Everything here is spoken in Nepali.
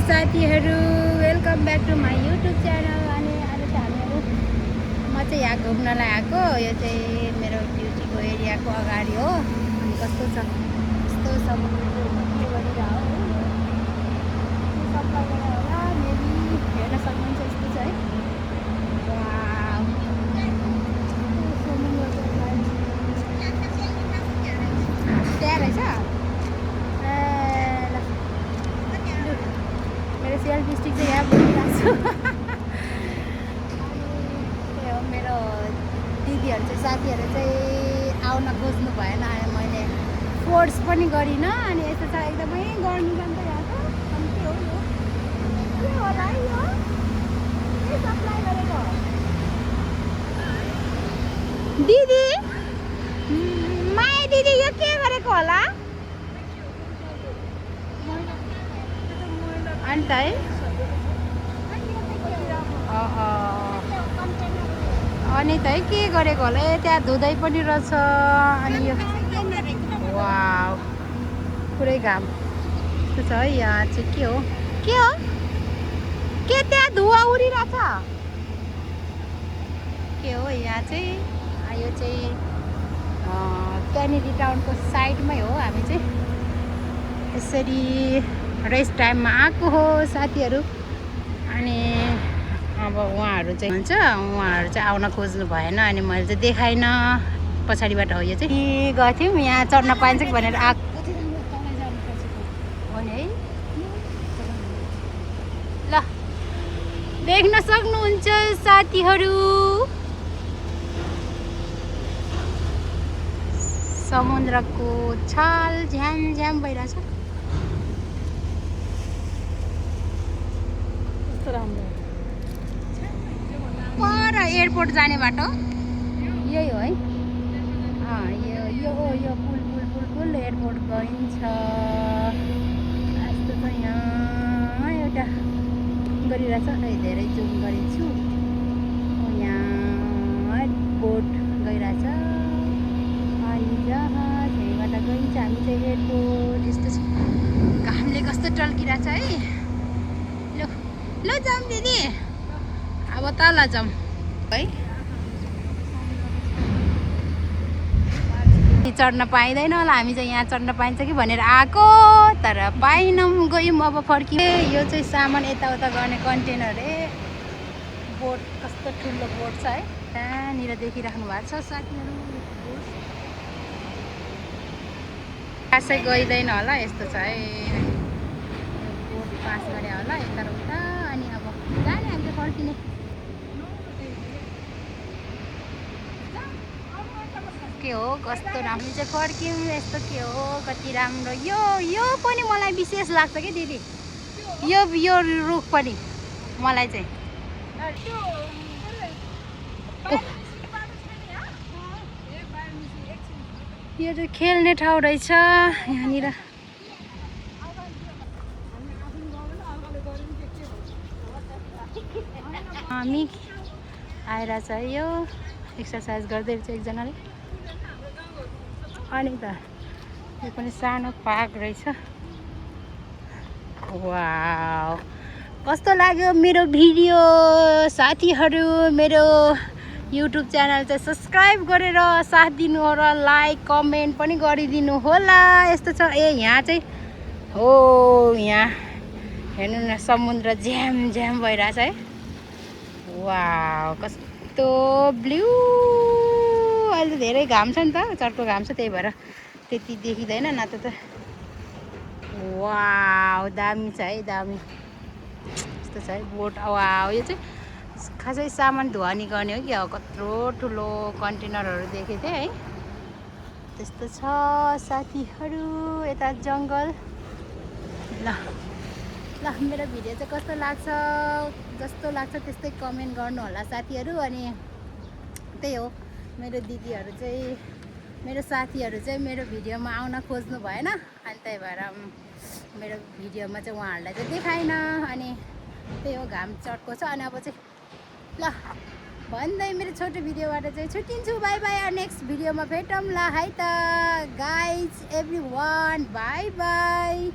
साथीहरू, welcome back to my YouTube channel. अनि अहिले चाहिँ हामीहरू म चाहिँ यहाँ घुम्नलाई आएको। यो चाहिँ मेरो ड्युटीको एरियाको अगाडि हो। अनि कस्तो छ, यस्तो समुद्र के गरेर हो सप्लाई गरेर होला, मेबी हेर्न सक्नुहुन्छ। यस्तो छ है, वाउ, समुद्रको त्यहाँ रहेछ। मेरो सेल्फी स्टिक चाहिँ यहाँ बोलिरहेको छु। अनि हो मेरो दिदीहरू चाहिँ, साथीहरू चाहिँ आउन खोज्नु भएन। अनि मैले फोर्स पनि गरिनँ। अनि यस्तो छ, एकदमै गर्मी पनि त यहाँको। अनि के हो यो, के होला है यो, के सप्लाई गरेको दिदी, माया दिदी, यो के गरेको होला अन्त है। अनि त है के गरेको होला, त्यहाँ धुँदै पनि रहेछ। अनि यो वाउ, पुरै घाम यस्तो छ है। यहाँ चाहिँ के हो, के हो, के त्यहाँ धुवा उडिरहेछ, के हो यहाँ चाहिँ। यो चाहिँ क्यानेडी टाउनको साइडमै हो। हामी चाहिँ यसरी रेस्ट टाइममा आएको हो साथीहरू। अनि अब उहाँहरू चाहिँ हुन्छ, उहाँहरू चाहिँ आउन खोज्नु भएन। अनि मैले चाहिँ देखाइनँ, पछाडिबाट हो यो चाहिँ। गएको थियौँ, यहाँ चढ्न पाइन्छ कि भनेर आएको हो नि है। ल, देख्न सक्नुहुन्छ साथीहरू, समुद्रको छाल झ्याम झ्याम भइरहेछ। पर एयरपोर्ट जाने बाटो यही हो है। यो पुल एयरपोर्ट गइन्छ। यस्तो छ, यहाँ एउटा गरिरहेछ। धेरै जुम गरेको छु। यहाँ बोट गइरहेछ। अनि जहाँ त्यहीँबाट गइन्छ हामी चाहिँ एयरपोर्ट। यस्तो छ, घामले कस्तो टल्किरहेछ है। ल जाऊँ दिदी, अब तल जाऊँ है। चढ्न पाइँदैन होला, हामी चाहिँ यहाँ चढ्न पाइन्छ कि भनेर आएको, तर पाइनौँ, गयौँ। अब फर्कियौँ। यो चाहिँ सामान यताउता गर्ने कन्टेनर रे। बोट कस्तो ठुलो बोट छ है, त्यहाँनिर देखिराख्नु भएको छ साथीहरू। खासै गइँदैन होला, यस्तो छ है। बोट पास गरे होला यता र उता। अनि अब जाने हामीले फर्किने। के हो, कस्तो राम्रो चाहिँ फर्क्यौँ। यस्तो के हो, कति राम्रो। यो पनि मलाई विशेष लाग्छ कि दिदी, यो रुख पनि मलाई चाहिँ। यो चाहिँ खेल्ने ठाउँ रहेछ यहाँनिर। हामी आइरहेछ है, यो एक्सर्साइज गर्दै रहेछ एकजनाले। अनि त यो पनि सानो पार्क रहेछ। वाउ, कस्तो लाग्यो मेरो भिडियो साथीहरू। मेरो युट्युब च्यानल चाहिँ सब्सक्राइब गरेर साथ दिनु होला, लाइक कमेन्ट पनि गरिदिनु होला। यस्तो छ। यहाँ चाहिँ हो, यहाँ हेर्नु न, समुद्र झ्याम झ्याम भइरहेछ है। वाउ, कस्तो ब्लू। अहिले धेरै घाम छ नि त, चर्को घाम छ, त्यही भएर त्यति देखिँदैन, न त। वाउ, दामी छ है, दामी। यस्तो छ है बोट। वाउ, यो चाहिँ खासै सामान धुवानी गर्ने हो कि अब। कत्रो ठुलो कन्टेनरहरू देखेको थिएँ है। त्यस्तो छ साथीहरू, यता जङ्गल। ल, मेरो भिडियो चाहिँ कस्तो लाग्छ, जस्तो लाग्छ त्यस्तै कमेन्ट गर्नु होला साथीहरू। अनि त्यही हो, मेरो दिदीहरू चाहिँ, मेरो साथीहरू चाहिँ मेरो भिडियोमा आउन खोज्नु भएन। अनि त्यही भएर मेरो भिडियोमा चाहिँ उहाँहरूलाई चाहिँ देखाइन। अनि त्यही हो, घाम चर्को छ। अनि अब चाहिँ ल भन्दै मेरो छोटो भिडियोबाट चाहिँ छुट्टिन्छु। बाई बाई, नेक्स्ट भिडियोमा भेटौँ ल है त guys, every one, by by.